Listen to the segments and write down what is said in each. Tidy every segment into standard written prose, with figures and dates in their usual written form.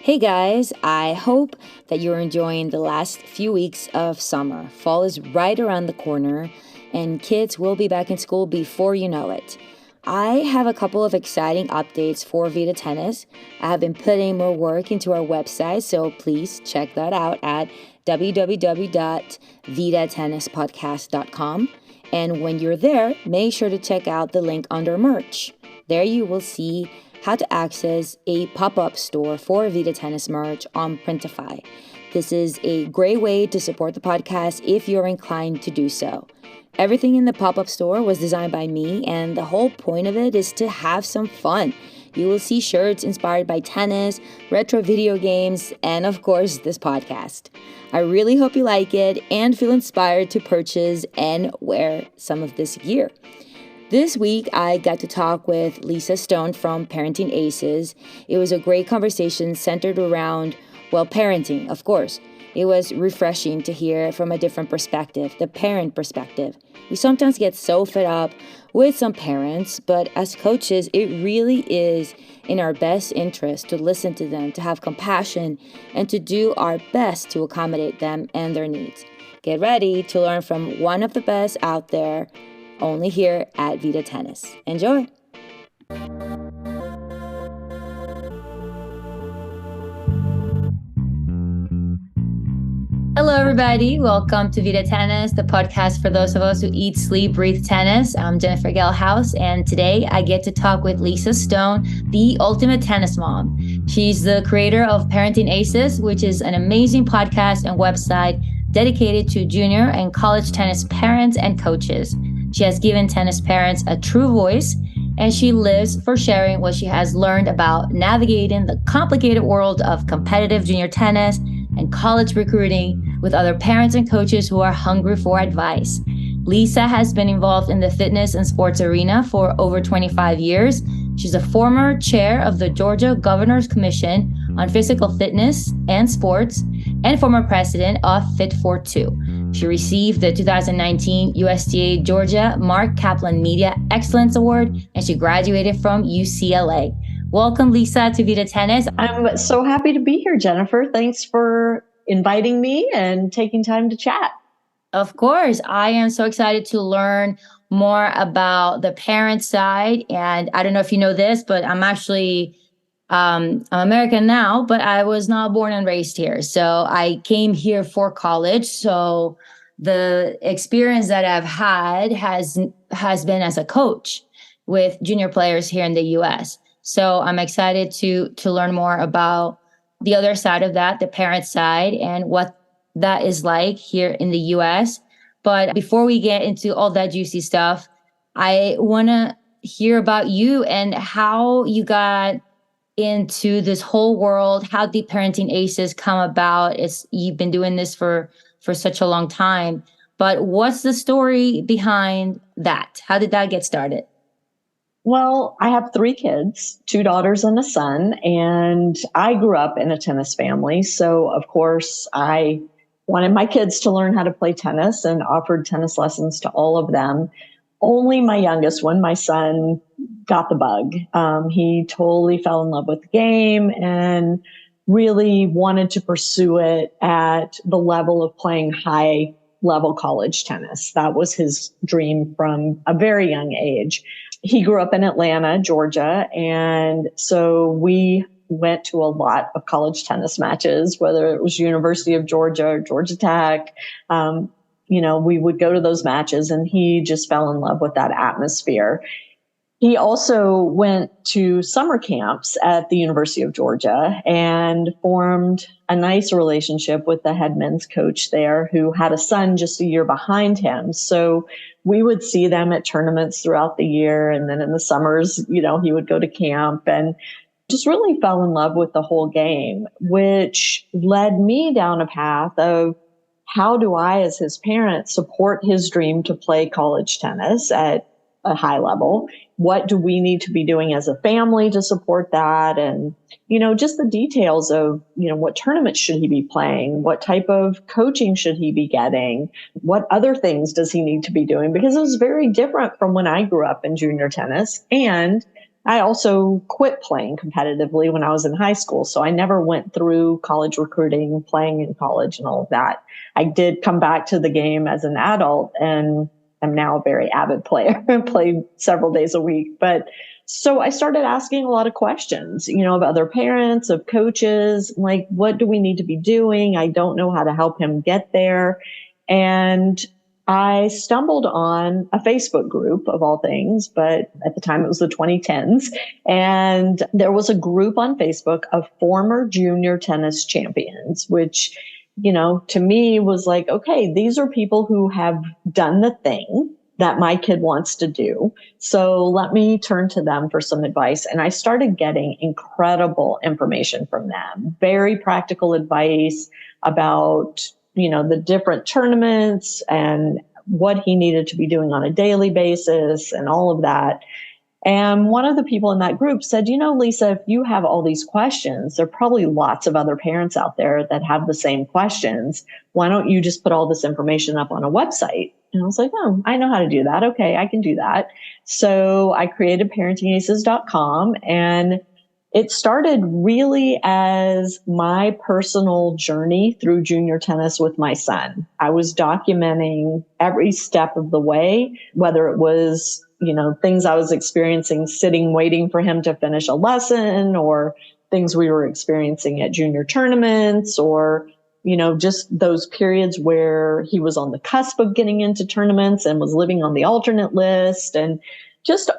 Hey guys, I hope that you're enjoying the last few weeks of summer. Fall is right around the corner, and kids will be back in school before you know it. I have a couple of exciting updates for Vita Tennis. I have been putting more work into our website, so please check that out at www.vitatennispodcast.com. And when you're there, make sure to check out the link under merch. There you will see how to access a pop-up store for Vita Tennis merch on Printify. This is a great way to support the podcast if you're inclined to do so. Everything in the pop-up store was designed by me, and the whole point of it is to have some fun. You will see shirts inspired by tennis, retro video games, and of course, this podcast. I really hope you like it and feel inspired to purchase and wear some of this gear. This week, I got to talk with Lisa Stone from Parenting Aces. It was a great conversation centered around, parenting, of course. It was refreshing to hear from a different perspective, the parent perspective. We sometimes get so fed up with some parents, but as coaches, it really is in our best interest to listen to them, to have compassion, and to do our best to accommodate them and their needs. Get ready to learn from one of the best out there, only here at Vita Tennis. Enjoy! Hello, everybody. Welcome to Vita Tennis, the podcast for those of us who eat, sleep, breathe tennis. I'm Jennifer Gelhaus, and today I get to talk with Lisa Stone, the ultimate tennis mom. She's the creator of Parenting Aces, which is an amazing podcast and website dedicated to junior and college tennis parents and coaches. She has given tennis parents a true voice, and she lives for sharing what she has learned about navigating the complicated world of competitive junior tennis and college recruiting with other parents and coaches who are hungry for advice. Lisa has been involved in the fitness and sports arena for over 25 years. She's a former chair of the Georgia Governor's Commission on Physical Fitness and Sports and former president of Fit42. She received the 2019 USTA Georgia Marc Kaplan Media Excellence Award, and she graduated from UCLA. Welcome, Lisa, to Vita Tennis. I'm so happy to be here, Jennifer. Thanks for inviting me and taking time to chat. Of course. I am so excited to learn more about the parent side. And I don't know if you know this, but I'm actually I'm American now, but I was not born and raised here. So I came here for college. So the experience that I've had has been as a coach with junior players here in the US. So I'm excited to learn more about the other side of that, the parent side, and what that is like here in the US. But before we get into all that juicy stuff, I want to hear about you and how you got into this whole world, how the Parenting Aces come about. You've been doing this for such a long time, but what's the story behind that? How did that get started? Well, I have 3 kids, 2 daughters and a son, and I grew up in a tennis family. So, of course, I wanted my kids to learn how to play tennis and offered tennis lessons to all of them. Only my youngest one, my son, got the bug. He totally fell in love with the game and really wanted to pursue it at the level of playing high level college tennis. That was his dream from a very young age. He grew up in Atlanta, Georgia, and so we went to a lot of college tennis matches, whether it was University of Georgia or Georgia Tech. We would go to those matches, and he just fell in love with that atmosphere. He also went to summer camps at the University of Georgia and formed a nice relationship with the head men's coach there, who had a son just a year behind him. So we would see them at tournaments throughout the year. And then in the summers, he would go to camp and just really fell in love with the whole game, which led me down a path of how do I, as his parent, support his dream to play college tennis at a high level? What do we need to be doing as a family to support that? And, just the details of, what tournaments should he be playing? What type of coaching should he be getting? What other things does he need to be doing? Because it was very different from when I grew up in junior tennis. And I also quit playing competitively when I was in high school. So I never went through college recruiting, playing in college and all of that. I did come back to the game as an adult and I'm now a very avid player and play several days a week. But so I started asking a lot of questions, of other parents, of coaches, like, what do we need to be doing? I don't know how to help him get there. And I stumbled on a Facebook group of all things, but at the time it was the 2010s. And there was a group on Facebook of former junior tennis champions, which, to me was like, okay, these are people who have done the thing that my kid wants to do. So let me turn to them for some advice. And I started getting incredible information from them, very practical advice about the different tournaments and what he needed to be doing on a daily basis and all of that. And one of the people in that group said, Lisa, if you have all these questions, there are probably lots of other parents out there that have the same questions. Why don't you just put all this information up on a website? And I was like, oh, I know how to do that. Okay, I can do that. So I created parentingaces.com, and it started really as my personal journey through junior tennis with my son. I was documenting every step of the way, whether it was, things I was experiencing sitting, waiting for him to finish a lesson, or things we were experiencing at junior tournaments, or, just those periods where he was on the cusp of getting into tournaments and was living on the alternate list, and just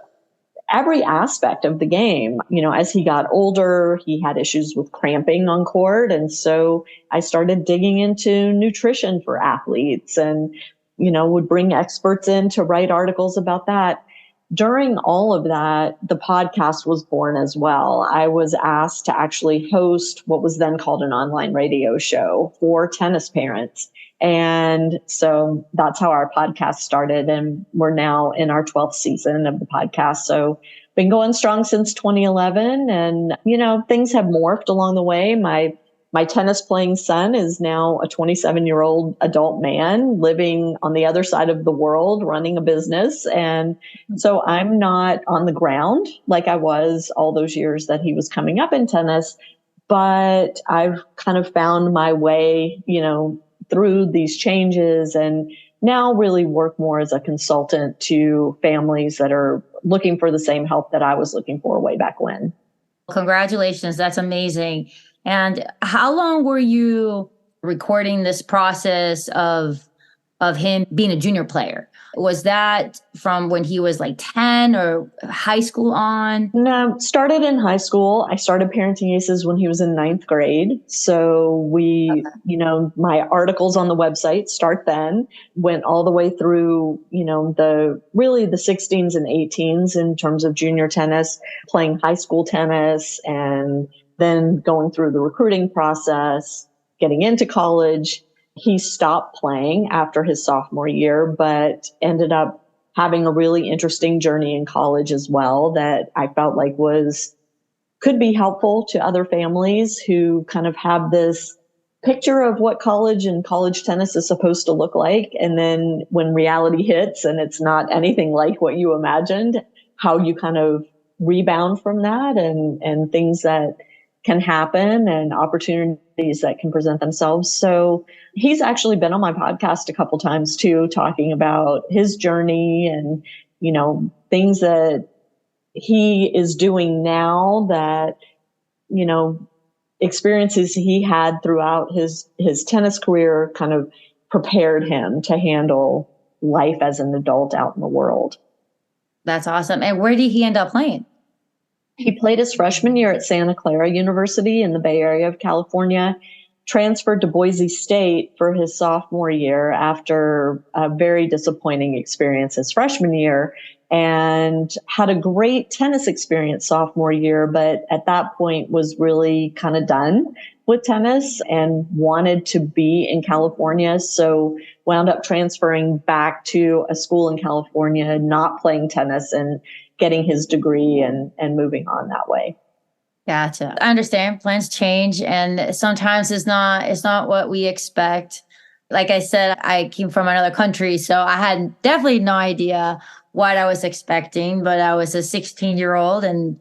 every aspect of the game. As he got older, he had issues with cramping on court. And so I started digging into nutrition for athletes and, would bring experts in to write articles about that. During all of that, the podcast was born as well. I was asked to actually host what was then called an online radio show for tennis parents. And so that's how our podcast started. And we're now in our 12th season of the podcast. So been going strong since 2011. And, things have morphed along the way. My tennis playing son is now a 27-year-old adult man living on the other side of the world, running a business. And so I'm not on the ground like I was all those years that he was coming up in tennis, but I've kind of found my way, through these changes, and now really work more as a consultant to families that are looking for the same help that I was looking for way back when. Congratulations. That's amazing. And how long were you recording this process of him being a junior player? Was that from when he was like 10 or high school on? No, started in high school. I started Parenting Aces when he was in ninth grade. So my articles on the website start then, went all the way through, the 16s and 18s in terms of junior tennis, playing high school tennis, and then going through the recruiting process, getting into college. He stopped playing after his sophomore year, but ended up having a really interesting journey in college as well that I felt like could be helpful to other families who kind of have this picture of what college and college tennis is supposed to look like. And then when reality hits and it's not anything like what you imagined, how you kind of rebound from that, and things that can happen and opportunities that can present themselves. So he's actually been on my podcast a couple times too, talking about his journey and, things that he is doing now that, experiences he had throughout his tennis career kind of prepared him to handle life as an adult out in the world. That's awesome. And where did he end up playing? He played his freshman year at Santa Clara University in the Bay Area of California, transferred to Boise State for his sophomore year after a very disappointing experience his freshman year, and had a great tennis experience sophomore year, but at that point was really kind of done with tennis and wanted to be in California. So wound up transferring back to a school in California, not playing tennis, and getting his degree and moving on that way. Gotcha. I understand plans change, and sometimes it's not what we expect. Like I said, I came from another country, so I had definitely no idea what I was expecting, but I was a 16-year-old, and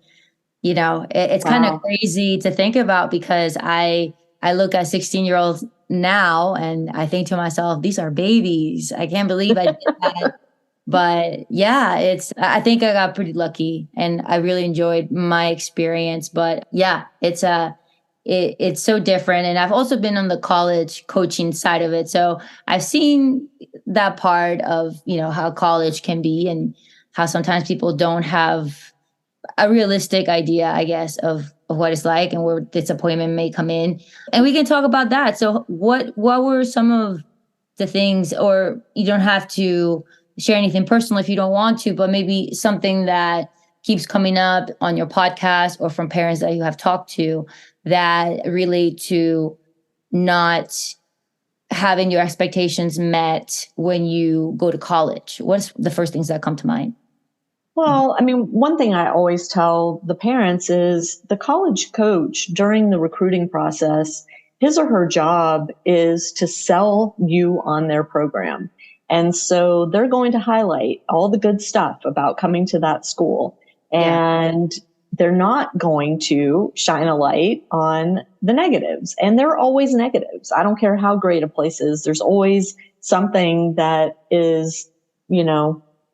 it's kind of Wow. crazy to think about, because I look at 16-year-olds now and I think to myself, these are babies. I can't believe I did that. But yeah, I think I got pretty lucky and I really enjoyed my experience. But yeah, it's so different. And I've also been on the college coaching side of it. So I've seen that part of, how college can be, and how sometimes people don't have a realistic idea, I guess, of what it's like and where disappointment may come in. And we can talk about that. So what were some of the things, or you don't have to share anything personal if you don't want to, but maybe something that keeps coming up on your podcast or from parents that you have talked to that relate to not having your expectations met when you go to college? What's the first things that come to mind? Well, I mean, one thing I always tell the parents is the college coach during the recruiting process, his or her job is to sell you on their program. And so they're going to highlight all the good stuff about coming to that school. And they're not going to shine a light on the negatives. And there are always negatives. I don't care how great a place is. There's always something that is,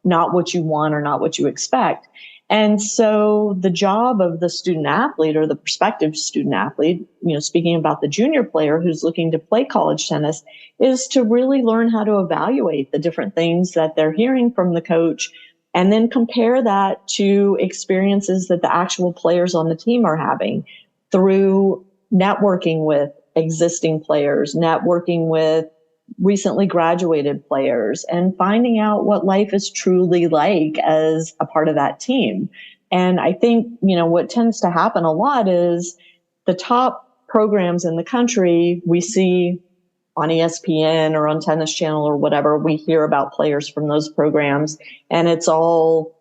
not what you want or not what you expect. And so the job of the student athlete or the prospective student athlete, speaking about the junior player who's looking to play college tennis, is to really learn how to evaluate the different things that they're hearing from the coach, and then compare that to experiences that the actual players on the team are having through networking with existing players, networking with recently graduated players, and finding out what life is truly like as a part of that team. And I think, what tends to happen a lot is the top programs in the country we see on ESPN or on Tennis Channel or whatever, we hear about players from those programs, and it's all,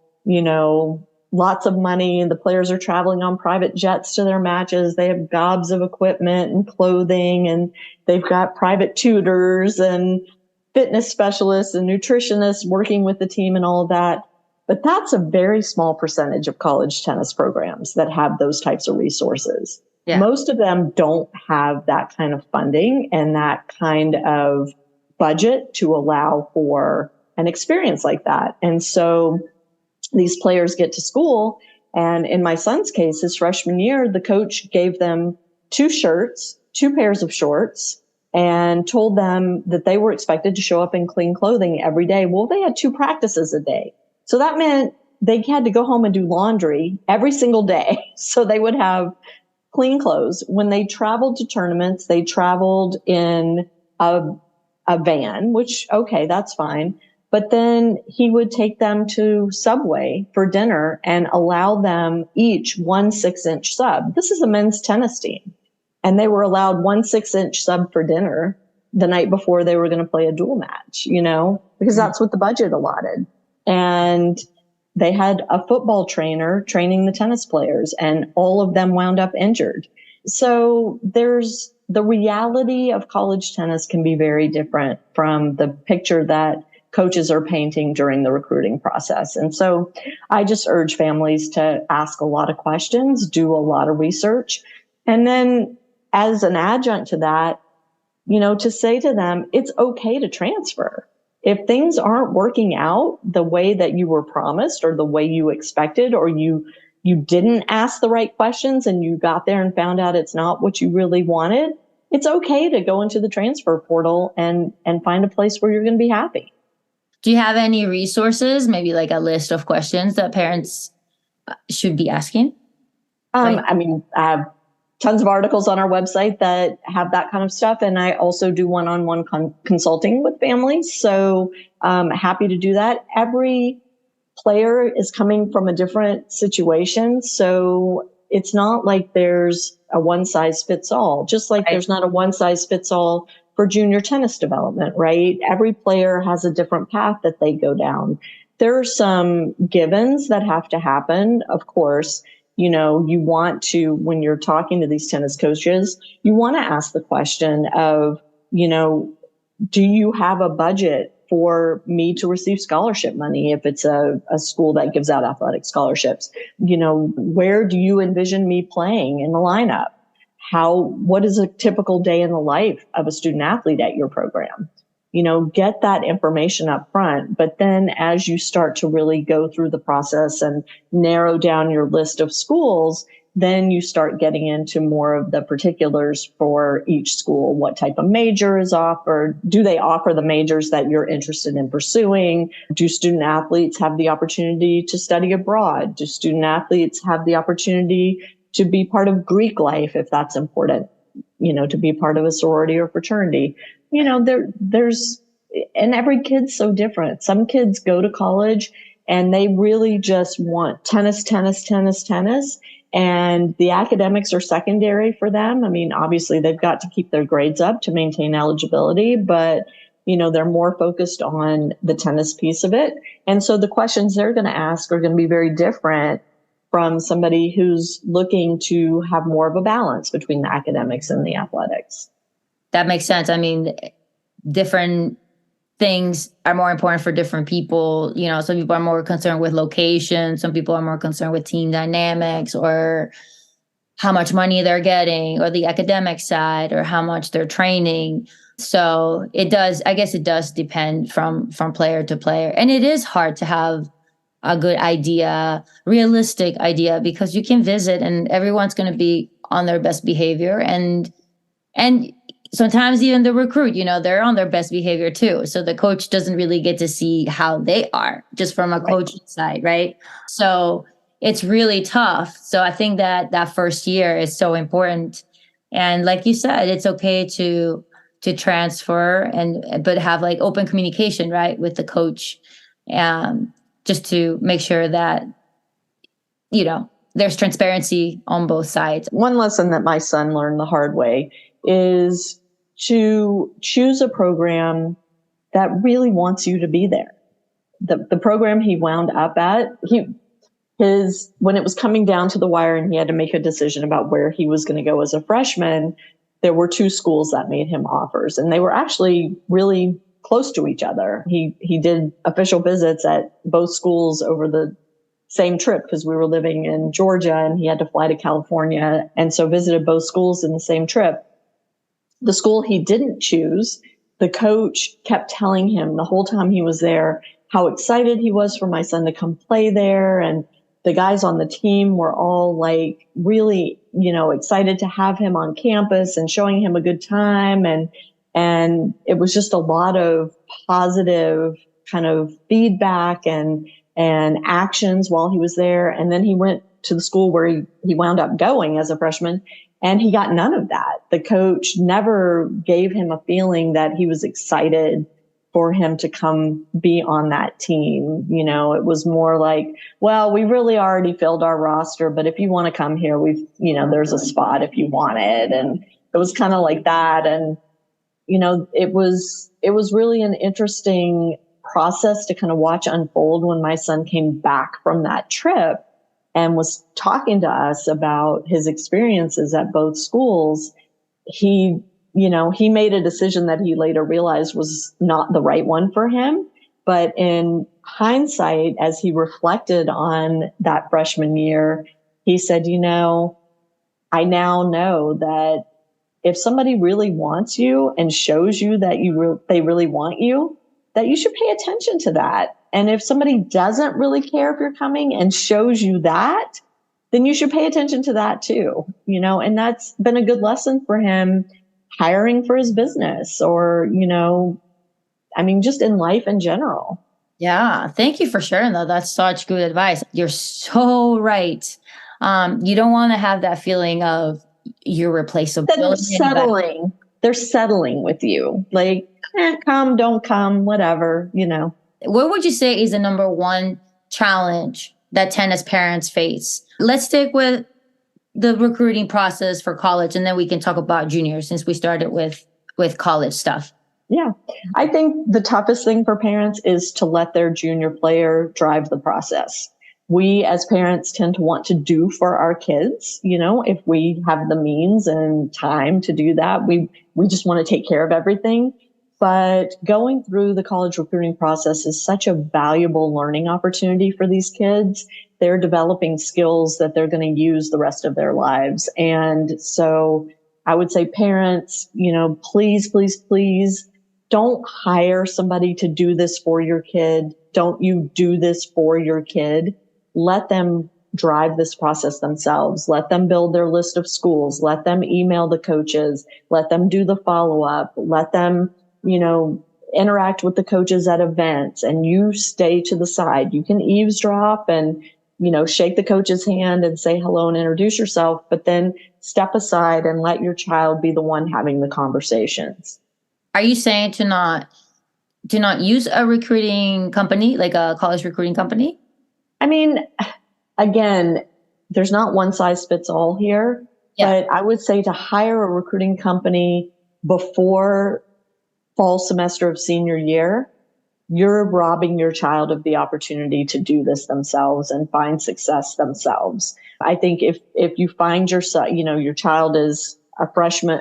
lots of money. The players are traveling on private jets to their matches. They have gobs of equipment and clothing, and they've got private tutors and fitness specialists and nutritionists working with the team and all of that. But that's a very small percentage of college tennis programs that have those types of resources. Yeah. Most of them don't have that kind of funding and that kind of budget to allow for an experience like that. And so these players get to school, and in my son's case, his freshman year, the coach gave them 2 pairs of shorts, and told them that they were expected to show up in clean clothing every day. Well, they had 2 practices a day. So that meant they had to go home and do laundry every single day. So they would have clean clothes. When they traveled to tournaments, they traveled in a van, which, okay, that's fine. But then he would take them to Subway for dinner and allow them each 1 6-inch sub. This is a men's tennis team. And they were allowed 1 6-inch sub for dinner the night before they were going to play a dual match, because that's what the budget allotted. And they had a football trainer training the tennis players, and all of them wound up injured. So there's the reality of college tennis can be very different from the picture that coaches are painting during the recruiting process. And so I just urge families to ask a lot of questions, do a lot of research, and then as an adjunct to that, to say to them, it's okay to transfer. If things aren't working out the way that you were promised or the way you expected, or you didn't ask the right questions and you got there and found out it's not what you really wanted, it's okay to go into the transfer portal and find a place where you're going to be happy. Do you have any resources, maybe like a list of questions that parents should be asking? I mean, I have tons of articles on our website that have that kind of stuff. And I also do one-on-one consulting with families. So happy to do that. Every player is coming from a different situation. So it's not like there's a one-size-fits-all, just like there's not a one-size-fits-all for junior tennis development, right? Every player has a different path that they go down. There are some givens that have to happen, of course. You want to, when you're talking to these tennis coaches, you want to ask the question of, do you have a budget for me to receive scholarship money if it's a school that gives out athletic scholarships? Where do you envision me playing in the lineup? What is a typical day in the life of a student athlete at your program? Get that information up front. But then as you start to really go through the process and narrow down your list of schools, then you start getting into more of the particulars for each school. What type of major is offered? Do they offer the majors that you're interested in pursuing? Do student athletes have the opportunity to study abroad? Do student athletes have the opportunity to be part of Greek life if that's important? To be part of a sorority or fraternity? There's, and every kid's so different. Some kids go to college and they really just want tennis, tennis, tennis, tennis. And the academics are secondary for them. I mean, obviously they've got to keep their grades up to maintain eligibility, but they're more focused on the tennis piece of it. And so the questions they're going to ask are going to be very different from somebody who's looking to have more of a balance between the academics and the athletics. That makes sense. I mean, different things are more important for different people. Some people are more concerned with location. Some people are more concerned with team dynamics or how much money they're getting or the academic side or how much they're training. So it does depend from player to player. And it is hard to have a good idea, realistic idea, because you can visit and everyone's going to be on their best behavior. And sometimes even the recruit, they're on their best behavior too. So the coach doesn't really get to see how they are just from a coaching side, right? So it's really tough. So I think that first year is so important. And like you said, it's okay to transfer but have like open communication, right, with the coach, just to make sure that, there's transparency on both sides. One lesson that my son learned the hard way is to choose a program that really wants you to be there. The program he wound up at, when it was coming down to the wire and he had to make a decision about where he was going to go as a freshman, there were two schools that made him offers, and they were actually really close to each other. He did official visits at both schools over the same trip because we were living in Georgia and he had to fly to California, and so visited both schools in the same trip. The school he didn't choose, the coach kept telling him the whole time he was there how excited he was for my son to come play there. And the guys on the team were all like really, excited to have him on campus and showing him a good time. And it was just a lot of positive kind of feedback and actions while he was there. And then he went to the school where he wound up going as a freshman. And he got none of that. The coach never gave him a feeling that he was excited for him to come be on that team. It was more like, well, we really already filled our roster, but if you want to come here, there's a spot if you want it. And it was kind of like that. And, it was really an interesting process to kind of watch unfold when my son came back from that trip and was talking to us about his experiences at both schools. He made a decision that he later realized was not the right one for him. But in hindsight, as he reflected on that freshman year, he said, I now know that if somebody really wants you and shows you that they really want you, that you should pay attention to that. And if somebody doesn't really care if you're coming and shows you that, then you should pay attention to that too, and that's been a good lesson for him hiring for his business or, just in life in general. Yeah. Thank you for sharing though. That's such good advice. You're so right. You don't want to have that feeling of you're replaceable. They're settling with you. Like, come, don't come, whatever, What would you say is the number one challenge that tennis parents face? Let's stick with the recruiting process for college, and then we can talk about juniors since we started with college stuff. Yeah. I think the toughest thing for parents is to let their junior player drive the process. We as parents tend to want to do for our kids, if we have the means and time to do that, we just want to take care of everything. But going through the college recruiting process is such a valuable learning opportunity for these kids. They're developing skills that they're going to use the rest of their lives. And so I would say parents, please, please, please don't hire somebody to do this for your kid. Don't you do this for your kid. Let them drive this process themselves. Let them build their list of schools. Let them email the coaches. Let them do the follow-up. Let them, interact with the coaches at events, and you stay to the side. You can eavesdrop and, shake the coach's hand and say hello and introduce yourself, but then step aside and let your child be the one having the conversations. Are you saying to not use a recruiting company, like a college recruiting company? I mean, again, there's not one size fits all here, but I would say to hire a recruiting company before fall semester of senior year, you're robbing your child of the opportunity to do this themselves and find success themselves. I think if you find yourself, your child is a freshman,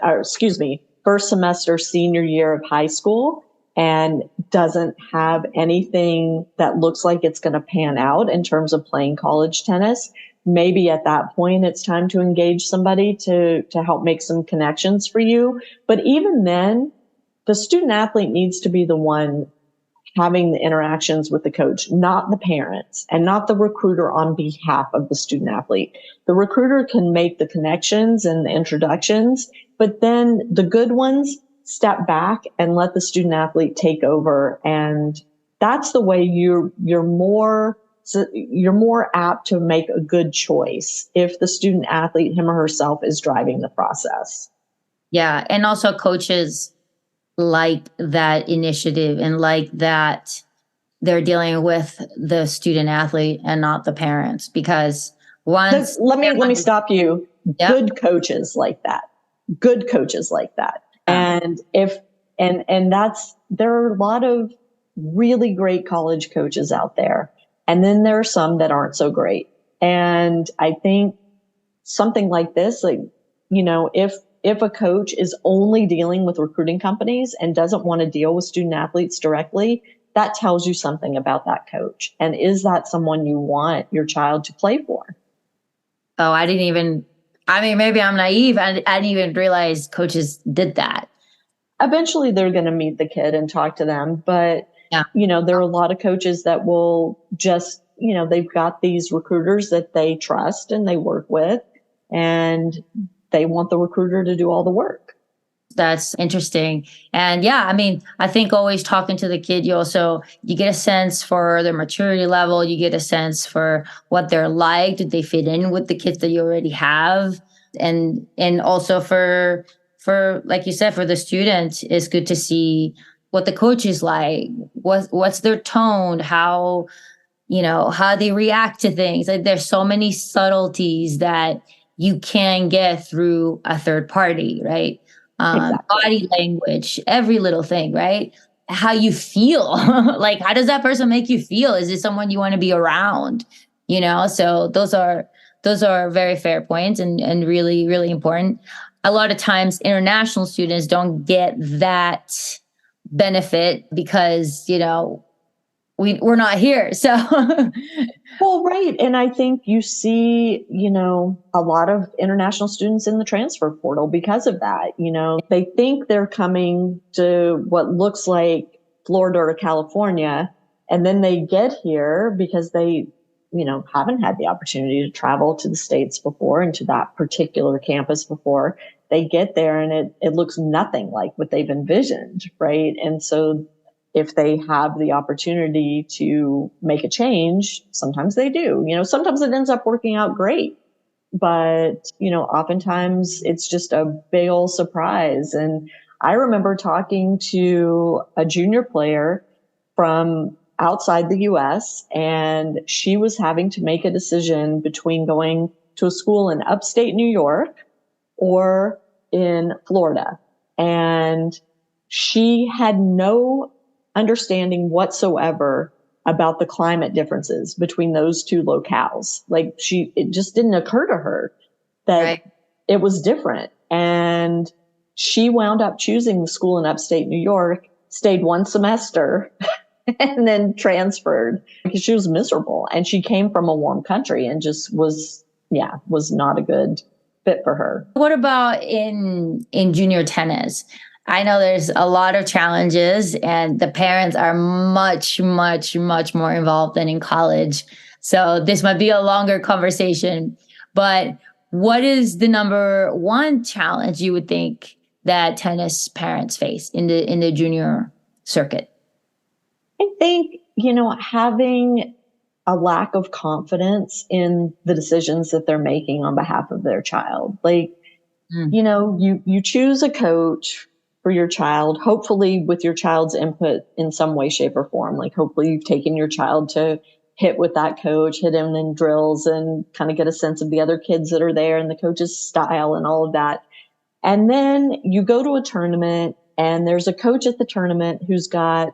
first semester senior year of high school and doesn't have anything that looks like it's going to pan out in terms of playing college tennis, maybe at that point it's time to engage somebody to help make some connections for you. But even then, the student athlete needs to be the one having the interactions with the coach, not the parents and not the recruiter on behalf of the student athlete. The recruiter can make the connections and the introductions, but then the good ones step back and let the student athlete take over. And that's the way you're more apt to make a good choice if the student athlete, him or herself, is driving the process. Yeah. And also coaches like that initiative and like that they're dealing with the student athlete and not the parents, because once let me stop you. Yep. Good coaches like that. And there are a lot of really great college coaches out there. And then there are some that aren't so great. And I think something like this, if a coach is only dealing with recruiting companies and doesn't want to deal with student athletes directly, that tells you something about that coach. And is that someone you want your child to play for? Oh, maybe I'm naive. I didn't even realize coaches did that. Eventually they're going to meet the kid and talk to them. But, there are a lot of coaches that will just, they've got these recruiters that they trust and they work with, and they want the recruiter to do all the work. That's interesting. And I think always talking to the kid, you get a sense for their maturity level. You get a sense for what they're like. Do they fit in with the kids that you already have? And also for, like you said, for the student, it's good to see what the coach is like, what's their tone, how they react to things. Like, there's so many subtleties that you can get through a third party, right? Exactly. Body language, every little thing, right? How you feel. Like, how does that person make you feel? Is it someone you want to be around? So those are very fair points and really, really important. A lot of times international students don't get that benefit because, we're not here. So, well, right. And I think you see, a lot of international students in the transfer portal because of that. They think they're coming to what looks like Florida or California, and then they get here because they, haven't had the opportunity to travel to the States before and to that particular campus before. They get there and it looks nothing like what they've envisioned, right? And so if they have the opportunity to make a change, sometimes they do. Sometimes it ends up working out great, but, oftentimes it's just a big old surprise. And I remember talking to a junior player from outside the US, and she was having to make a decision between going to a school in upstate New York or in Florida. And she had no understanding whatsoever about the climate differences between those two locales. It just didn't occur to her that it was different. And she wound up choosing the school in upstate New York stayed one semester and then transferred because she was miserable. And she came from a warm country and just was not a good fit for her. What about in junior tennis? I know there's a lot of challenges and the parents are much, much, much more involved than in college. So this might be a longer conversation, but what is the number one challenge you would think that tennis parents face in the junior circuit? I think, having a lack of confidence in the decisions that they're making on behalf of their child. Like, you choose a coach for your child, hopefully with your child's input in some way, shape, or form. Like, hopefully you've taken your child to hit with that coach, hit him in drills and kind of get a sense of the other kids that are there and the coach's style and all of that. And then you go to a tournament and there's a coach at the tournament who's got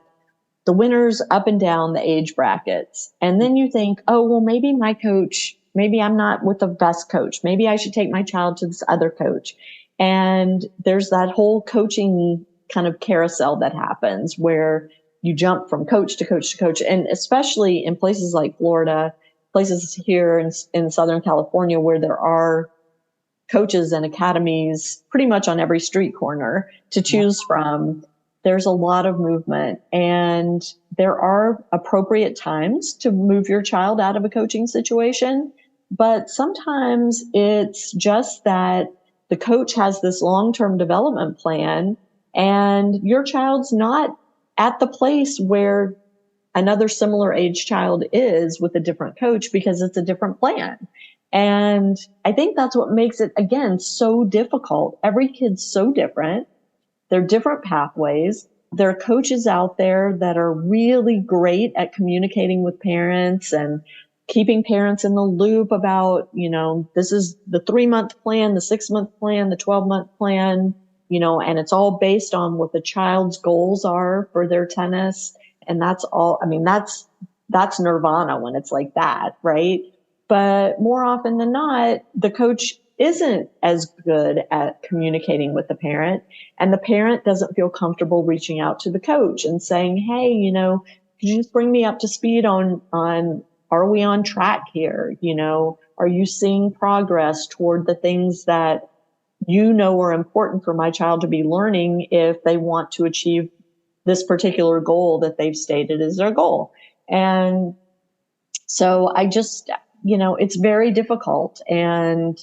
the winners up and down the age brackets. And then you think, oh, well, maybe I'm not with the best coach. Maybe I should take my child to this other coach. And there's that whole coaching kind of carousel that happens where you jump from coach to coach to coach. And especially in places like Florida, places here in Southern California, where there are coaches and academies pretty much on every street corner to choose from, there's a lot of movement. And there are appropriate times to move your child out of a coaching situation. But sometimes it's just that the coach has this long-term development plan and your child's not at the place where another similar age child is with a different coach because it's a different plan. And I think that's what makes it, again, so difficult. Every kid's so different. They're different pathways. There are coaches out there that are really great at communicating with parents and keeping parents in the loop about, this is the 3-month plan, the 6-month plan, the 12-month plan, and it's all based on what the child's goals are for their tennis. And that's all, that's nirvana when it's like that, right? But more often than not, the coach isn't as good at communicating with the parent, and the parent doesn't feel comfortable reaching out to the coach and saying, hey, could you just bring me up to speed on are we on track here? Are you seeing progress toward the things that are important for my child to be learning if they want to achieve this particular goal that they've stated as their goal? And so I just, it's very difficult. And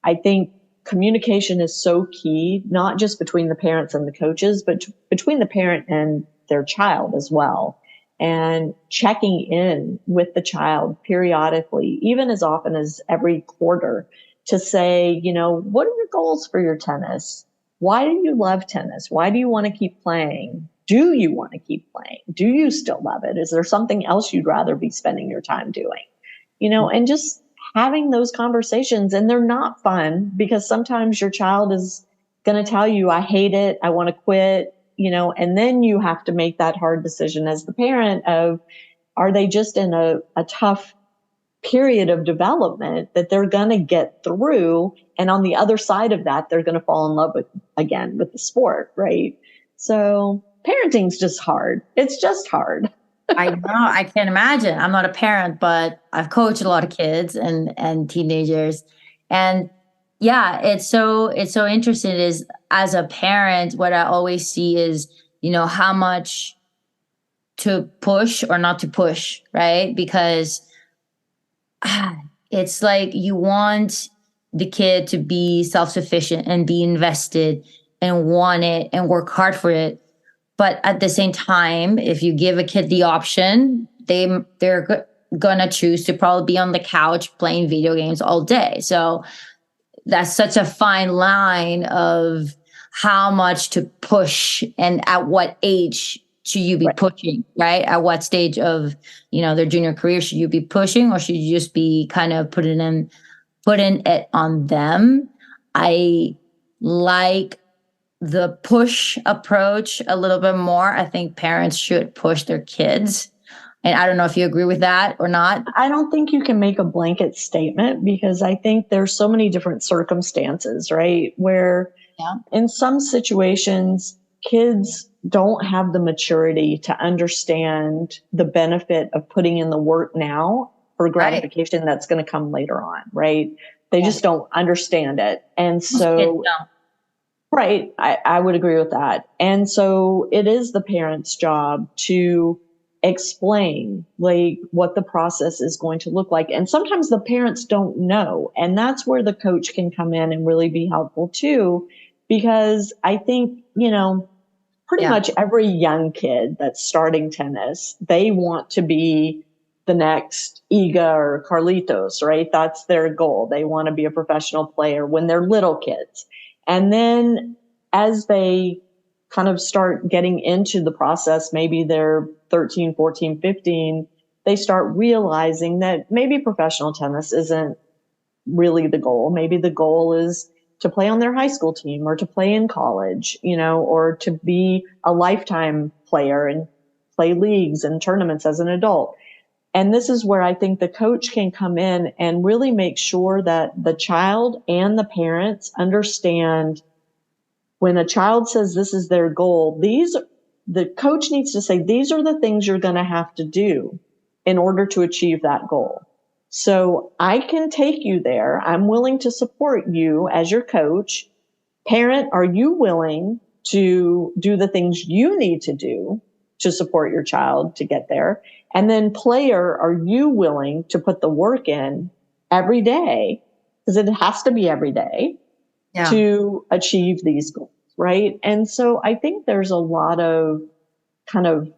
I think communication is so key, not just between the parents and the coaches, but between the parent and their child as well. And checking in with the child periodically, even as often as every quarter, to say, what are your goals for your tennis? Why do you love tennis? Why do you want to keep playing? Do you want to keep playing? Do you still love it? Is there something else you'd rather be spending your time doing? And just having those conversations. And they're not fun because sometimes your child is going to tell you, I hate it, I want to quit, and then you have to make that hard decision as the parent of, are they just in a tough period of development that they're going to get through? And on the other side of that, they're going to fall in love with the sport, right? So parenting's just hard. It's just hard. I know, I can't imagine. I'm not a parent, but I've coached a lot of kids and teenagers. And yeah, it's so interesting is as a parent, what I always see is, how much to push or not to push, right? Because it's like you want the kid to be self-sufficient and be invested and want it and work hard for it. But at the same time, if you give a kid the option, they're gonna choose to probably be on the couch playing video games all day. So that's such a fine line of how much to push and at what age should you be pushing, right? At what stage of, their junior career should you be pushing, or should you just be kind of putting it on them? I like the push approach a little bit more. I think parents should push their kids. And I don't know if you agree with that or not. I don't think you can make a blanket statement because I think there's so many different circumstances, right? Where in some situations, kids don't have the maturity to understand the benefit of putting in the work now for gratification that's going to come later on, right? They just don't understand it. And so, right, I would agree with that. And so it is the parent's job to explain like what the process is going to look like. And sometimes the parents don't know. And that's where the coach can come in and really be helpful too, because I think, pretty much every young kid that's starting tennis, they want to be the next Iga or Carlitos, right? That's their goal. They want to be a professional player when they're little kids. And then as they kind of start getting into the process, maybe they're 13, 14, 15, they start realizing that maybe professional tennis isn't really the goal. Maybe the goal is to play on their high school team or to play in college, or to be a lifetime player and play leagues and tournaments as an adult. And this is where I think the coach can come in and really make sure that the child and the parents understand when a child says this is their goal, the coach needs to say, these are the things you're going to have to do in order to achieve that goal. So I can take you there. I'm willing to support you as your coach. Parent, are you willing to do the things you need to do to support your child to get there? And then player, are you willing to put the work in every day? Because it has to be every day to achieve these goals, right? And so I think there's a lot of kind of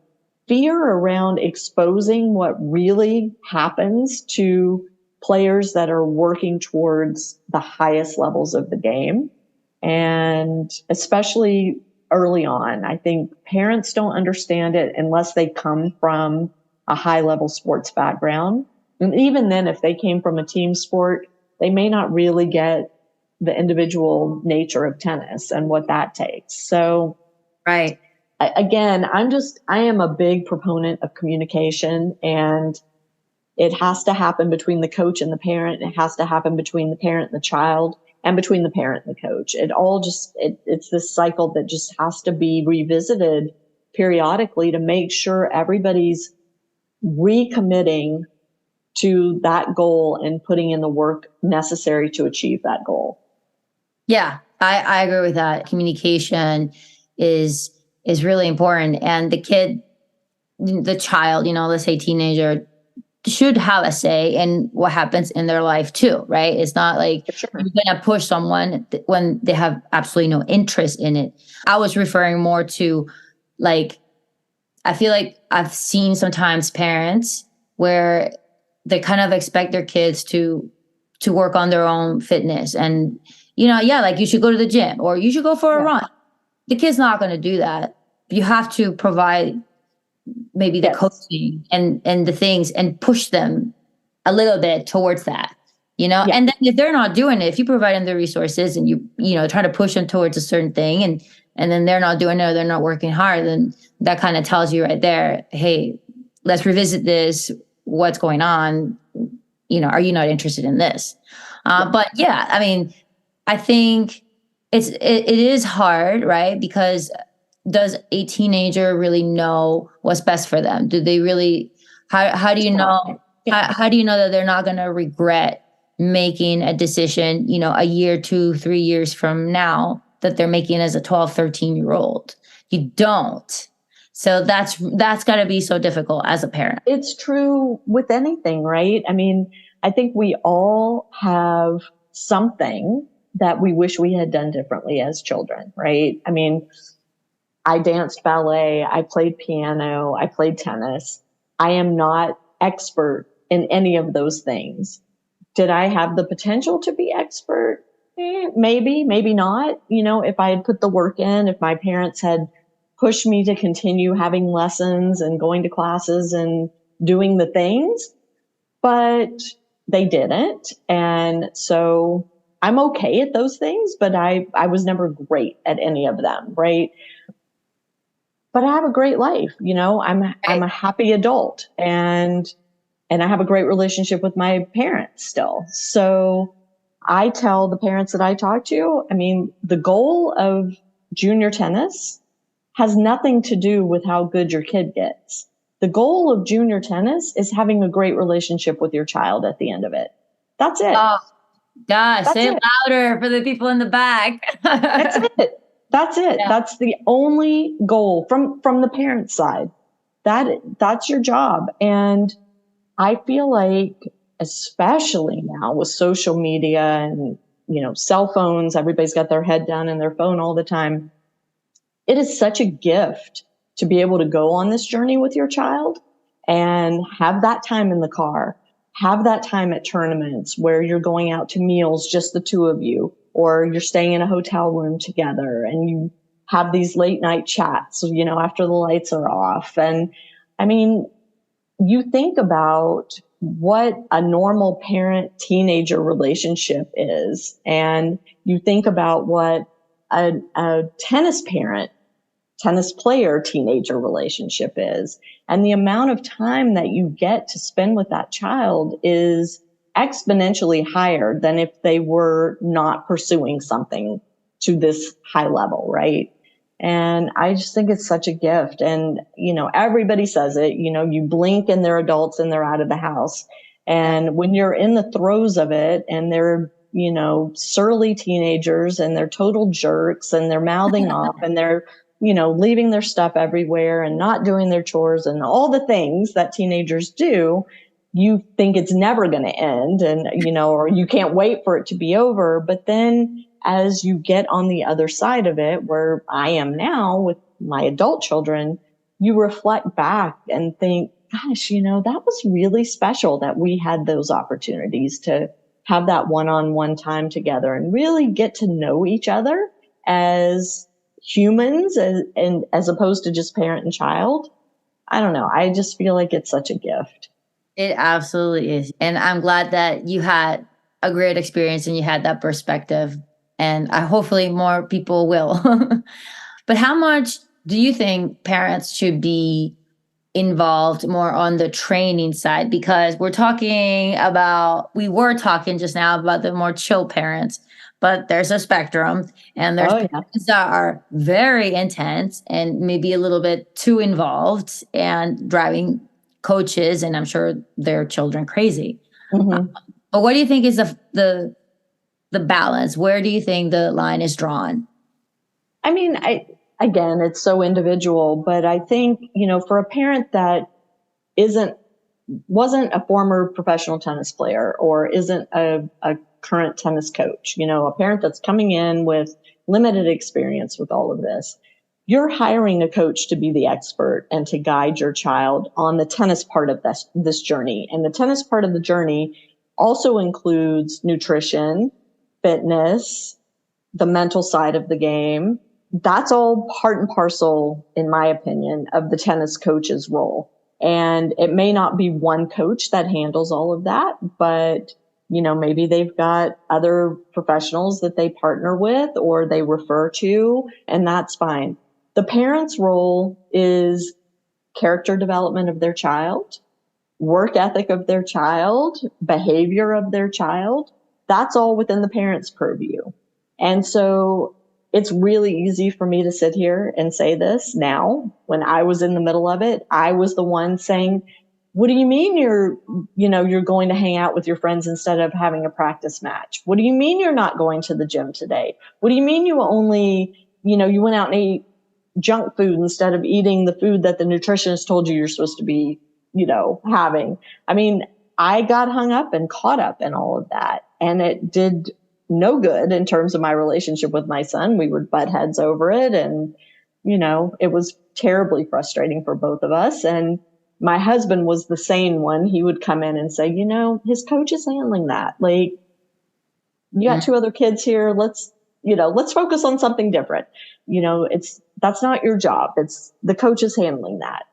fear around exposing what really happens to players that are working towards the highest levels of the game. And especially early on, I think parents don't understand it unless they come from a high level sports background. And even then, if they came from a team sport, they may not really get the individual nature of tennis and what that takes. So, right. Again, I am a big proponent of communication, and it has to happen between the coach and the parent. It has to happen between the parent and the child, and between the parent and the coach. It's this cycle that just has to be revisited periodically to make sure everybody's recommitting to that goal and putting in the work necessary to achieve that goal. Yeah, I agree with that. Communication is really important. And the child, let's say teenager, should have a say in what happens in their life too, right? It's not like you're going to push someone when they have absolutely no interest in it. I was referring more to like, I feel like I've seen sometimes parents where they kind of expect their kids to work on their own fitness and, like you should go to the gym or you should go for a run. The kid's not going to do that. You have to provide maybe the coaching and the things and push them a little bit towards that, and then if they're not doing it, if you provide them the resources and you try to push them towards a certain thing and then they're not doing it or they're not working hard, then that kind of tells you right there, hey, let's revisit this. What's going on? Are you not interested in this? But yeah, I mean, I think it is hard, right? Because does a teenager really know what's best for them? Do they really, how do you know, how do you know that they're not going to regret making a decision, a year, 2, 3 years from now that they're making as a 12, 13-year-old? You don't. So that's got to be so difficult as a parent. It's true with anything, right? I mean, I think we all have something that we wish we had done differently as children, right? I mean, I danced ballet, I played piano, I played tennis. I am not expert in any of those things. Did I have the potential to be expert? Maybe, maybe not. If I had put the work in, if my parents had pushed me to continue having lessons and going to classes and doing the things, but they didn't. And so I'm okay at those things, but I was never great at any of them, right? But I have a great life, I'm a happy adult and I have a great relationship with my parents still. So I tell the parents that I talk to, I mean, the goal of junior tennis has nothing to do with how good your kid gets. The goal of junior tennis is having a great relationship with your child at the end of it. That's it. Oh, gosh, That's say it it. louder for the people in the back. That's it. That's it. Yeah. That's the only goal from the parent side. That's your job. And I feel like, especially now with social media and, cell phones, everybody's got their head down in their phone all the time. It is such a gift to be able to go on this journey with your child and have that time in the car, have that time at tournaments where you're going out to meals, just the two of you, or you're staying in a hotel room together and you have these late night chats, after the lights are off. And I mean, you think about what a normal parent teenager relationship is, and you think about what a tennis player teenager relationship is, and the amount of time that you get to spend with that child is exponentially higher than if they were not pursuing something to this high level, right? And I just think it's such a gift. And, everybody says it, you blink and they're adults and they're out of the house. And when you're in the throes of it and they're, surly teenagers and they're total jerks and they're mouthing off and they're, leaving their stuff everywhere and not doing their chores and all the things that teenagers do, you think it's never going to end and, or you can't wait for it to be over. But then as you get on the other side of it, where I am now with my adult children, you reflect back and think, gosh, that was really special that we had those opportunities to have that one-on-one time together and really get to know each other as humans and as opposed to just parent and child. I don't know. I just feel like it's such a gift. It absolutely is. And I'm glad that you had a great experience and you had that perspective. And hopefully more people will. But how much do you think parents should be involved more on the training side? Because we were talking just now about the more chill parents, but there's a spectrum and there's parents that are very intense and maybe a little bit too involved and driving coaches and I'm sure their children crazy. Mm-hmm. But what do you think is the balance? Where do you think the line is drawn? I mean, again, it's so individual, but I think, for a parent that wasn't a former professional tennis player or isn't a current tennis coach, a parent that's coming in with limited experience with all of this, you're hiring a coach to be the expert and to guide your child on the tennis part of this journey. And the tennis part of the journey also includes nutrition, fitness, the mental side of the game. That's all part and parcel, in my opinion, of the tennis coach's role. And it may not be one coach that handles all of that, but maybe they've got other professionals that they partner with or they refer to, and that's fine. The parent's role is character development of their child, work ethic of their child, behavior of their child. That's all within the parent's purview. And so it's really easy for me to sit here and say this now. When I was in the middle of it, I was the one saying, what do you mean you're going to hang out with your friends instead of having a practice match? What do you mean you're not going to the gym today? What do you mean you only, you went out and ate junk food instead of eating the food that the nutritionist told you're supposed to be, having? I mean, I got hung up and caught up in all of that, and it did no good in terms of my relationship with my son. We would butt heads over it, and it was terribly frustrating for both of us. And my husband was the sane one. He would come in and say, his coach is handling that. Like, you got two other kids here. Let's focus on something different. That's not your job. It's the coach is handling that.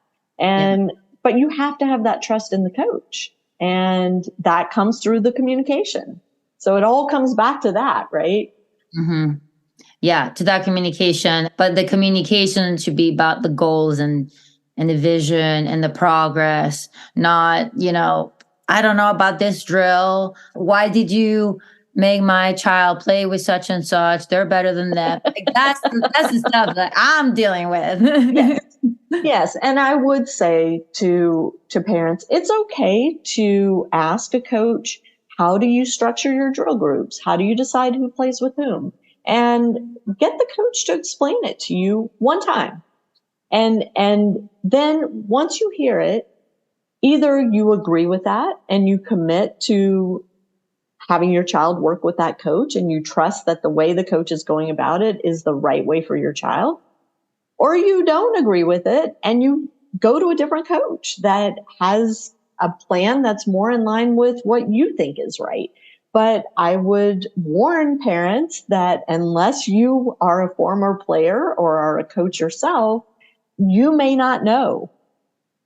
But you have to have that trust in the coach, and that comes through the communication. So it all comes back to that, right? Mm-hmm. Yeah, to that communication. But the communication should be about the goals and the vision and the progress, not, I don't know about this drill. Why did you make my child play with such and such. They're better than that. Like, that's the stuff that I'm dealing with. Yes. Yes. And I would say to parents, it's okay to ask a coach, how do you structure your drill groups? How do you decide who plays with whom? And get the coach to explain it to you one time. And then once you hear it, either you agree with that and you commit to having your child work with that coach and you trust that the way the coach is going about it is the right way for your child, or you don't agree with it and you go to a different coach that has a plan that's more in line with what you think is right. But I would warn parents that unless you are a former player or are a coach yourself, you may not know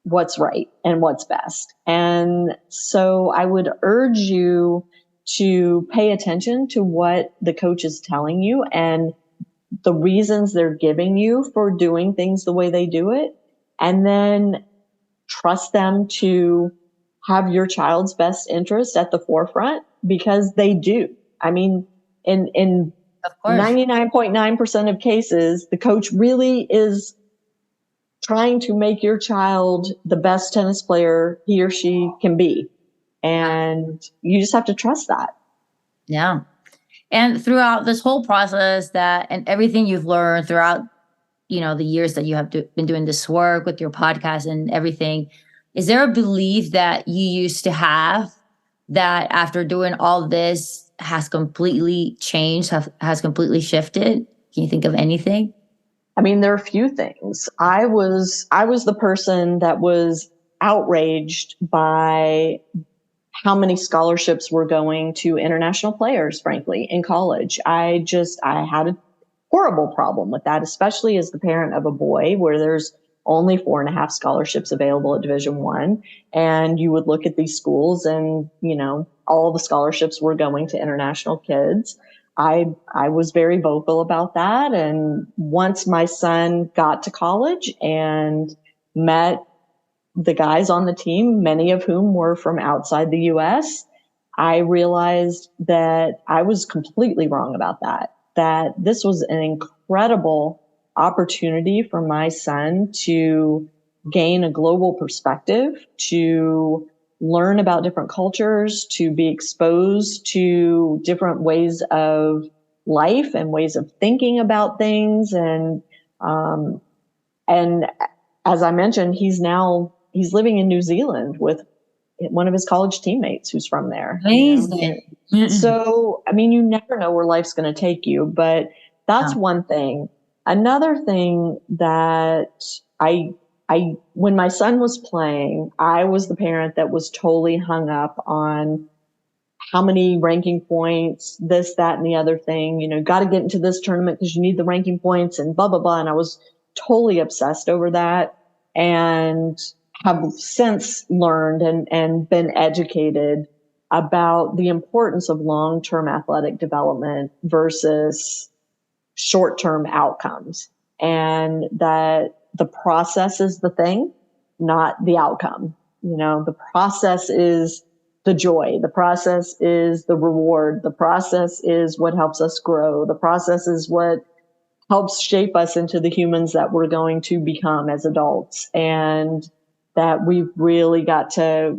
what's right and what's best. And so I would urge you to pay attention to what the coach is telling you and the reasons they're giving you for doing things the way they do it, and then trust them to have your child's best interest at the forefront, because they do. I mean, in 99.9% of cases, the coach really is trying to make your child the best tennis player he or she can be. And you just have to trust that. Yeah. And throughout this whole process and everything you've learned throughout, the years that you have been doing this work with your podcast and everything, is there a belief that you used to have that after doing all this has completely changed, has completely shifted? Can you think of anything? I mean, there are a few things. I was the person that was outraged by how many scholarships were going to international players, frankly, in college. I had a horrible problem with that, especially as the parent of a boy, where there's only 4.5 scholarships available at Division I. And you would look at these schools and, all the scholarships were going to international kids. I was very vocal about that. And once my son got to college and met the guys on the team, many of whom were from outside the US, I realized that I was completely wrong about that this was an incredible opportunity for my son to gain a global perspective, to learn about different cultures, to be exposed to different ways of life and ways of thinking about things. And as I mentioned, he's living in New Zealand with one of his college teammates who's from there. Amazing. So, I mean, you never know where life's going to take you, but that's one thing. Another thing that when my son was playing, I was the parent that was totally hung up on how many ranking points, this, that, and the other thing, got to get into this tournament because you need the ranking points and blah, blah, blah. And I was totally obsessed over that, and have since learned and been educated about the importance of long-term athletic development versus short-term outcomes, and that the process is the thing, not the outcome. The process is the joy. The process is the reward. The process is what helps us grow. The process is what helps shape us into the humans that we're going to become as adults. And that we've really got to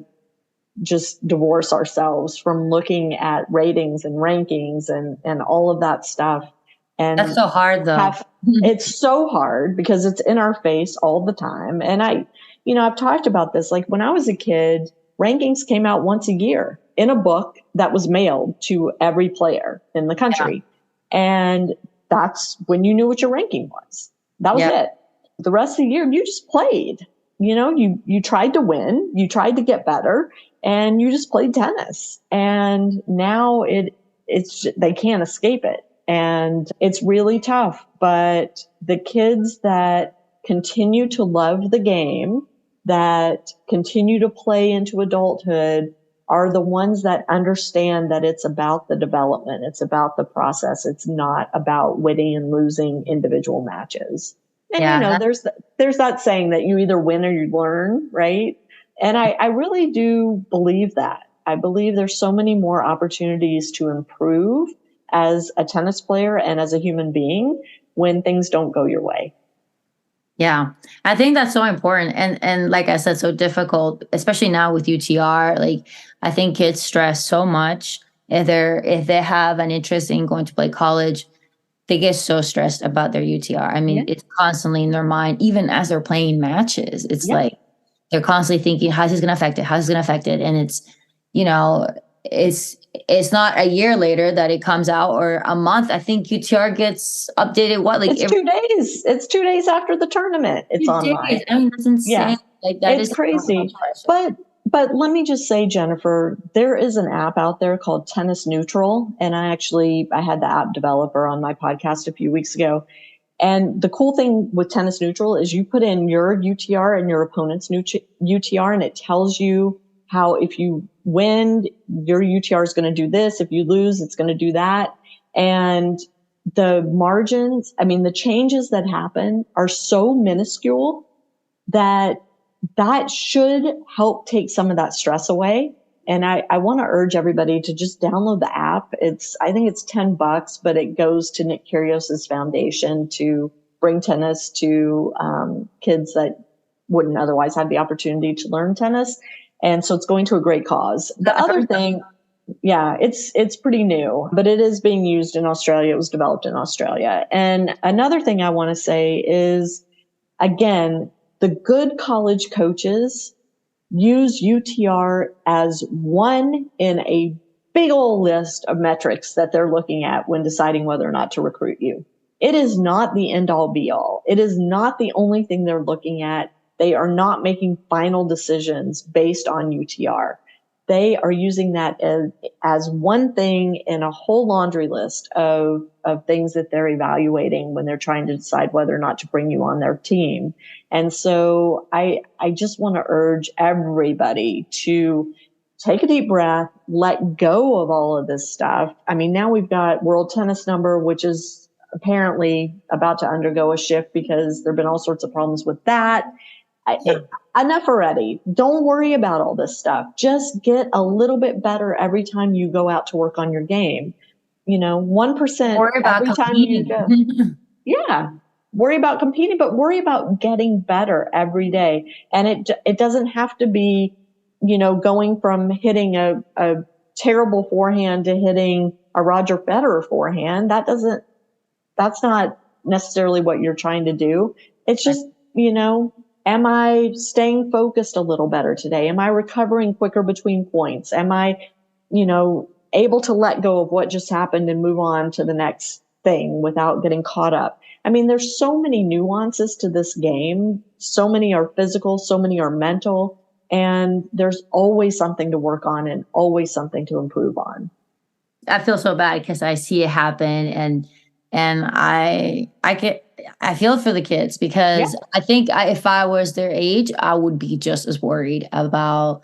just divorce ourselves from looking at ratings and rankings and all of that stuff. And that's so hard, though. It's so hard because it's in our face all the time. And I've talked about this. Like when I was a kid, rankings came out once a year in a book that was mailed to every player in the country. Yeah. And that's when you knew what your ranking was. That was it. The rest of the year, you just played. You tried to win, you tried to get better, and you just played tennis. And now it's they can't escape it. And it's really tough. But the kids that continue to love the game, that continue to play into adulthood, are the ones that understand that it's about the development. It's about the process. It's not about winning and losing individual matches. And there's that saying that you either win or you learn, right? And I really do believe that. I believe there's so many more opportunities to improve as a tennis player and as a human being when things don't go your way. Yeah, I think that's so important, and like I said, so difficult, especially now with UTR. Like, I think kids stress so much if they have an interest in going to play college, they get so stressed about their UTR. I mean, Yeah. it's constantly in their mind, even as they're playing matches. It's Yeah. like they're constantly thinking, how's this going to affect it? How's this going to affect it? And it's, you know, it's not a year later that it comes out or a month. I think UTR gets updated. What, like It's 2 days. It's 2 days after the tournament. It's every online. days? I mean, that's insane. Yeah, Like that it's is so much crazy. pressure. But let me just say, Jennifer, there is an app out there called Tennis Neutral, and I had the app developer on my podcast a few weeks ago. And the cool thing with Tennis Neutral is you put in your UTR and your opponent's UTR, and it tells you how if you win, your UTR is going to do this. If you lose, it's going to do that. And the margins, I mean, the changes that happen are so minuscule that should help take some of that stress away. And I want to urge everybody to just download the app. I think it's $10, but it goes to Nick Kyrgios's foundation to bring tennis to kids that wouldn't otherwise have the opportunity to learn tennis. And so it's going to a great cause. The other thing, yeah, it's pretty new, but it is being used in Australia. It was developed in Australia. And another thing I want to say is, again, the good college coaches use UTR as one in a big old list of metrics that they're looking at when deciding whether or not to recruit you. It is not the end all be all. It is not the only thing they're looking at. They are not making final decisions based on UTR. They are using that as one thing in a whole laundry list of things that they're evaluating when they're trying to decide whether or not to bring you on their team. And so I just want to urge everybody to take a deep breath, let go of all of this stuff. I mean, now we've got World Tennis Number, which is apparently about to undergo a shift because there have been all sorts of problems with that. Enough already. Don't worry about all this stuff. Just get a little bit better every time you go out to work on your game. 1% every time you go. Yeah. Worry about competing, but worry about getting better every day. And it doesn't have to be, going from hitting a terrible forehand to hitting a Roger Federer forehand. That's not necessarily what you're trying to do. It's just, am I staying focused a little better today? Am I recovering quicker between points? Am I, able to let go of what just happened and move on to the next thing without getting caught up? I mean, there's so many nuances to this game. So many are physical, so many are mental, and there's always something to work on and always something to improve on. I feel so bad because I see it happen, and I feel for the kids because I think if I was their age, I would be just as worried about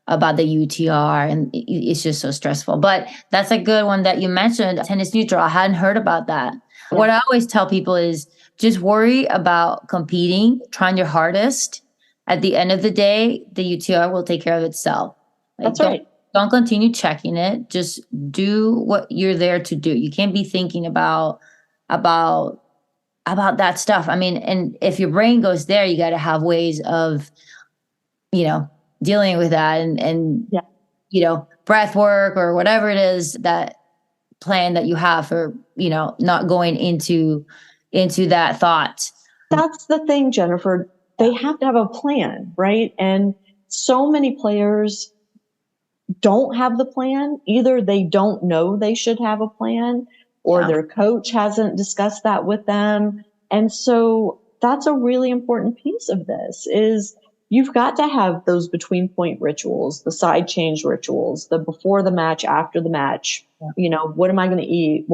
the UTR, and it's just so stressful. But that's a good one that you mentioned, Tennis Neutral. I hadn't heard about that. Yeah. What I always tell people is just worry about competing, trying your hardest. At the end of the day, the UTR will take care of itself. That's right. Don't continue checking it. Just do what you're there to do. You can't be thinking about that stuff. I mean, and if your brain goes there, you got to have ways of, dealing with that and breath work or whatever it is, that plan that you have for, not going into that thought. That's the thing, Jennifer. They have to have a plan, right? And so many players don't have the plan. Either they don't know they should have a plan, or their coach hasn't discussed that with them. And so that's a really important piece of this is you've got to have those between point rituals, the side change rituals, the before the match, after the match. What am I going to eat?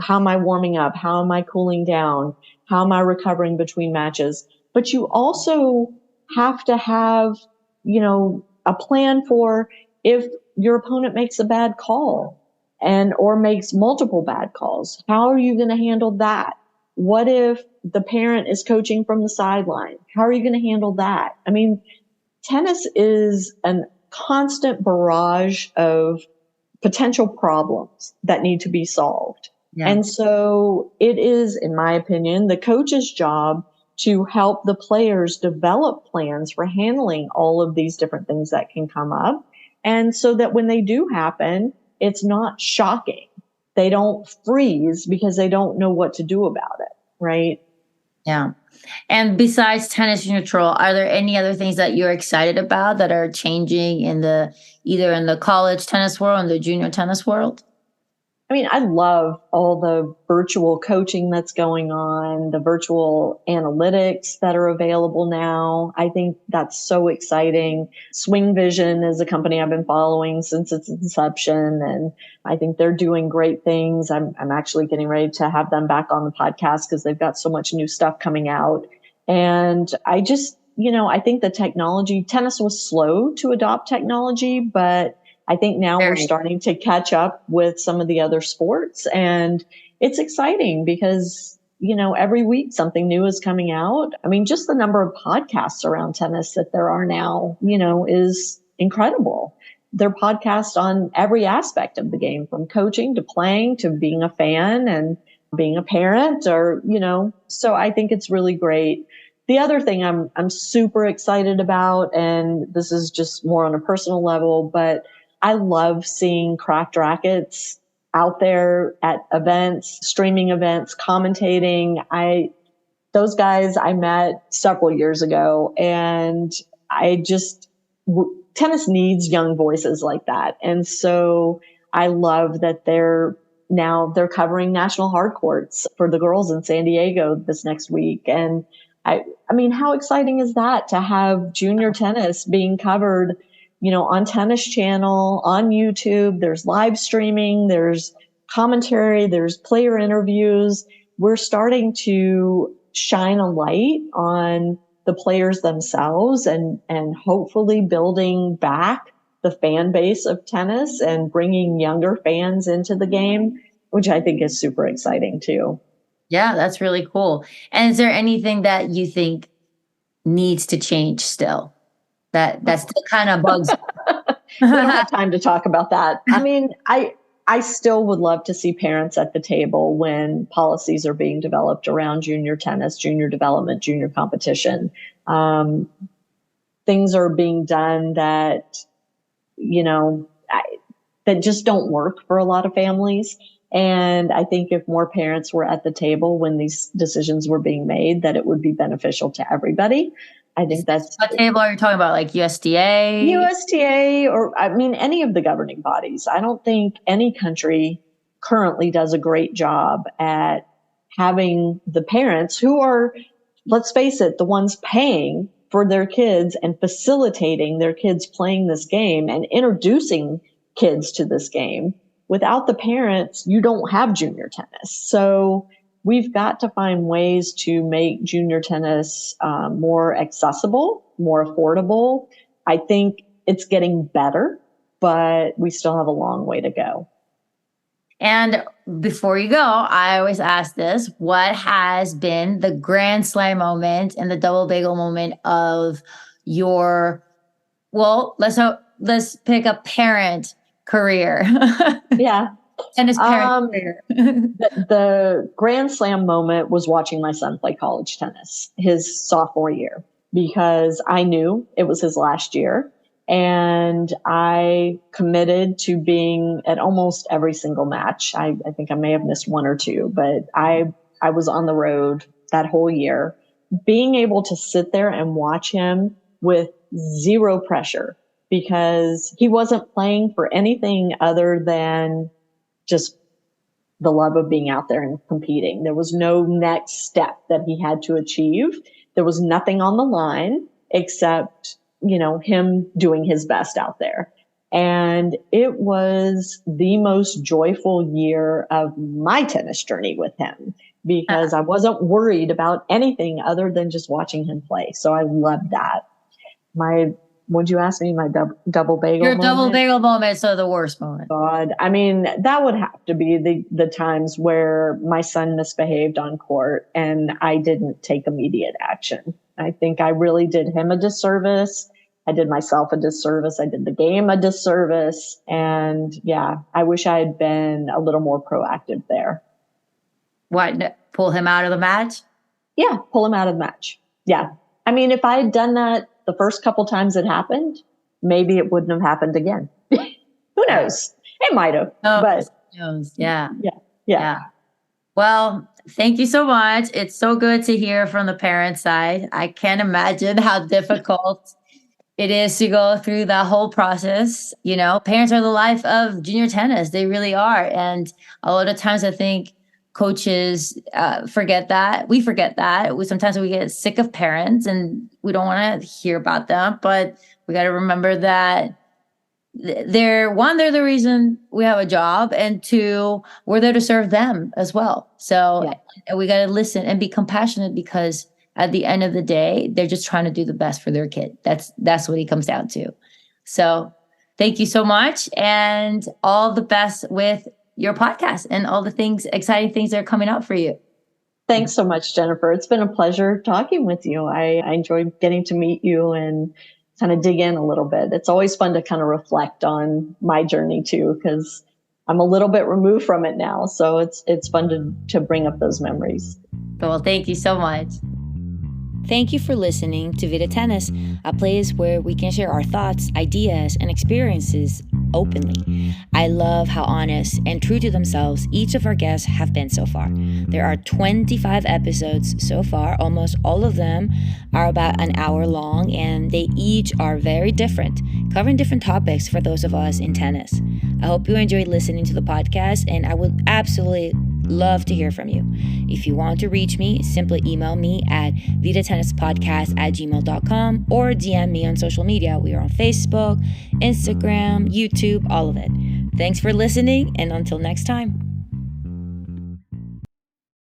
How am I warming up? How am I cooling down? How am I recovering between matches? But you also have to have, a plan for if your opponent makes a bad call or makes multiple bad calls. How are you going to handle that? What if the parent is coaching from the sideline? How are you going to handle that? I mean, tennis is an constant barrage of potential problems that need to be solved. Yeah. And so it is, in my opinion, the coach's job to help the players develop plans for handling all of these different things that can come up. And so that when they do happen, it's not shocking. They don't freeze because they don't know what to do about it, right? Yeah. And besides tennis neutral, are there any other things that you're excited about that are changing in the either in the college tennis world and the junior tennis world? I mean, I love all the virtual coaching that's going on, the virtual analytics that are available now. I think that's so exciting. Swing Vision is a company I've been following since its inception, and I think they're doing great things. I'm actually getting ready to have them back on the podcast because they've got so much new stuff coming out. And I just, I think the technology, tennis was slow to adopt technology, but I think now we're starting to catch up with some of the other sports, and it's exciting because, every week something new is coming out. I mean, just the number of podcasts around tennis that there are now, is incredible. They're podcasts on every aspect of the game, from coaching to playing to being a fan and being a parent so I think it's really great. The other thing I'm super excited about, and this is just more on a personal level, but I love seeing cracked rackets out there at events, streaming events, commentating. Those guys I met several years ago, and tennis needs young voices like that. And so I love that they're covering national hard courts for the girls in San Diego this next week. And I mean, how exciting is that to have junior tennis being covered on Tennis Channel, on YouTube? There's live streaming, there's commentary, there's player interviews. We're starting to shine a light on the players themselves and hopefully building back the fan base of tennis and bringing younger fans into the game, which I think is super exciting too. Yeah, that's really cool. And is there anything that you think needs to change still? That still kind of bugs We don't have time to talk about that. I mean, I still would love to see parents at the table when policies are being developed around junior tennis, junior development, junior competition. Things are being done that, that just don't work for a lot of families. And I think if more parents were at the table when these decisions were being made, that it would be beneficial to everybody. I think that's... What table are you talking about? Like USDA? USTA, or I mean, any of the governing bodies. I don't think any country currently does a great job at having the parents who are, let's face it, the ones paying for their kids and facilitating their kids playing this game and introducing kids to this game. Without the parents, you don't have junior tennis. So we've got to find ways to make junior tennis more accessible, more affordable. I think it's getting better, but we still have a long way to go. And before you go, I always ask this: what has been the grand slam moment and the double bagel moment of your, let's pick a parent career. Yeah. Tennis parent career. The grand slam moment was watching my son play college tennis his sophomore year, because I knew it was his last year. And I committed to being at almost every single match. I think I may have missed one or two, but I was on the road that whole year. Being able to sit there and watch him with zero pressure, because he wasn't playing for anything other than just the love of being out there and competing. There was no next step that he had to achieve. There was nothing on the line except, him doing his best out there. And it was the most joyful year of my tennis journey with him, because I wasn't worried about anything other than just watching him play. So I loved that. Would you ask me my double bagel Your moment? double bagel moment, so the worst moment. God, I mean, that would have to be the times where my son misbehaved on court and I didn't take immediate action. I think I really did him a disservice, I did myself a disservice. I did the game a disservice. And yeah, I wish I had been a little more proactive there. What, pull him out of the match? Yeah, pull him out of the match. Yeah. I mean, if I had done that the first couple times it happened, maybe it wouldn't have happened again. Who knows? It might have. Oh, but who knows? Yeah. Yeah. Well, thank you so much. It's so good to hear from the parent side. I can't imagine how difficult it is to go through that whole process. You know, parents are the life of junior tennis. They really are. And a lot of times I think coaches forget that. We forget that. Sometimes we get sick of parents and we don't want to hear about them. But we got to remember that they're the reason we have a job, and two, we're there to serve them as well. So we got to listen and be compassionate, because at the end of the day, they're just trying to do the best for their kid. That's what it comes down to. So thank you so much, and all the best with your podcast and all the exciting things that are coming up for you. Thanks so much, Jennifer. It's been a pleasure talking with you. I enjoyed getting to meet you and kind of dig in a little bit. It's always fun to kind of reflect on my journey too, because I'm a little bit removed from it now. So it's fun to bring up those memories. Well, thank you so much. Thank you for listening to Vida Tennis, a place where we can share our thoughts, ideas, and experiences openly. I love how honest and true to themselves each of our guests have been so far. There are 25 episodes so far. Almost all of them are about an hour long, and they each are very different, covering different topics for those of us in tennis. I hope you enjoyed listening to the podcast, and I would absolutely love to hear from you. If you want to reach me, simply email me at vidatennispodcast@gmail.com or DM me on social media. We are on Facebook, Instagram, YouTube, all of it. Thanks for listening, and until next time.